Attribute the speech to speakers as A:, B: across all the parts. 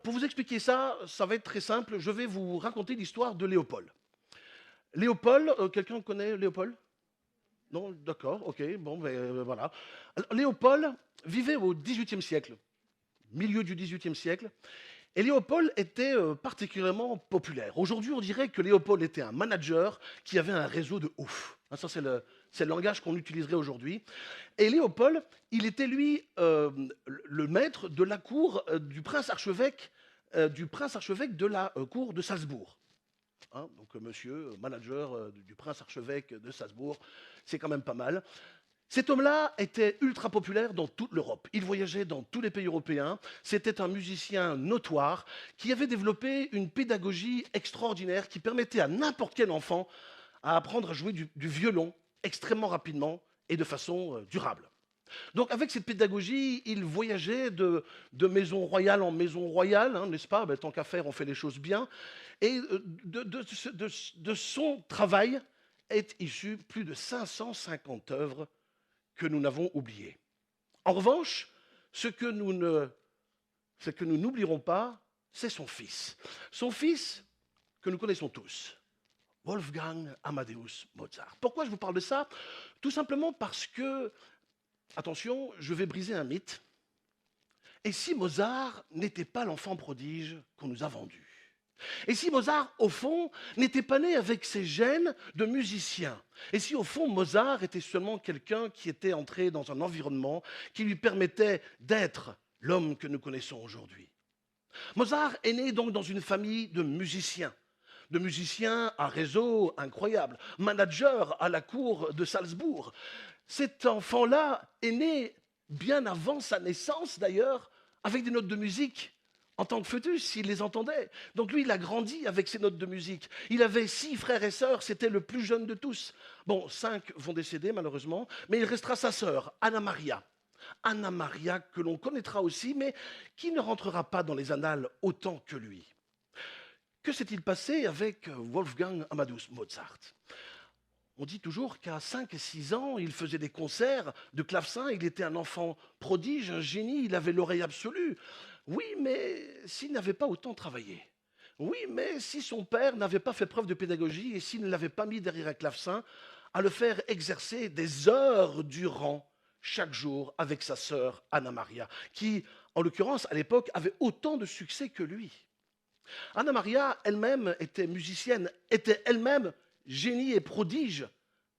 A: Pour vous expliquer ça, ça va être très simple. Je vais vous raconter l'histoire de Léopold. Léopold, quelqu'un connaît Léopold? Non? D'accord, ok, bon, ben voilà. Alors, Léopold vivait au XVIIIe siècle, milieu du XVIIIe siècle, et Léopold était particulièrement populaire. Aujourd'hui, on dirait que Léopold était un manager qui avait un réseau de ouf. Hein, ça, c'est le langage qu'on utiliserait aujourd'hui. Et Léopold, il était lui le maître de la cour du prince archevêque de la cour de Salzbourg. Hein, donc monsieur, manager du prince archevêque de Salzbourg, c'est quand même pas mal. Cet homme-là était ultra populaire dans toute l'Europe. Il voyageait dans tous les pays européens. C'était un musicien notoire qui avait développé une pédagogie extraordinaire qui permettait à n'importe quel enfant à apprendre à jouer du violon extrêmement rapidement et de façon durable. Donc avec cette pédagogie, il voyageait de maison royale en maison royale, hein, n'est-ce pas? Ben, tant qu'à faire, on fait les choses bien. Et de son travail est issu plus de 550 œuvres que nous n'avons oubliées. En revanche, ce que nous n'oublierons pas, c'est son fils. Son fils que nous connaissons tous, Wolfgang Amadeus Mozart. Pourquoi je vous parle de ça? Tout simplement parce que, attention, je vais briser un mythe. Et si Mozart n'était pas l'enfant prodige qu'on nous a vendu? Et si Mozart, au fond, n'était pas né avec ses gènes de musicien? Et si, au fond, Mozart était seulement quelqu'un qui était entré dans un environnement qui lui permettait d'être l'homme que nous connaissons aujourd'hui? Mozart est né donc dans une famille de musiciens à réseau incroyable, manager à la cour de Salzbourg. Cet enfant-là est né bien avant sa naissance d'ailleurs, avec des notes de musique en tant que fœtus, il les entendait. Donc lui, il a grandi avec ses notes de musique. Il avait 6 frères et sœurs, c'était le plus jeune de tous. Bon, 5 vont décéder malheureusement, mais il restera sa sœur, Anna Maria. Anna Maria, que l'on connaîtra aussi, mais qui ne rentrera pas dans les annales autant que lui. Que s'est-il passé avec Wolfgang Amadeus Mozart? On dit toujours qu'à 5 et 6 ans, il faisait des concerts de clavecin, il était un enfant prodige, un génie, il avait l'oreille absolue. Oui, mais s'il n'avait pas autant travaillé. Oui, mais si son père n'avait pas fait preuve de pédagogie et s'il ne l'avait pas mis derrière un clavecin, à le faire exercer des heures durant chaque jour avec sa sœur Anna Maria, qui, en l'occurrence, à l'époque, avait autant de succès que lui. Anna Maria elle-même était musicienne, était elle-même génie et prodige.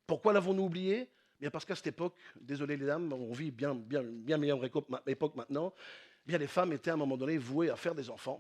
A: Pourquoi l'avons-nous oublié? Bien parce qu'à cette époque, désolé les dames, on vit bien meilleure époque maintenant, bien les femmes étaient à un moment donné vouées à faire des enfants.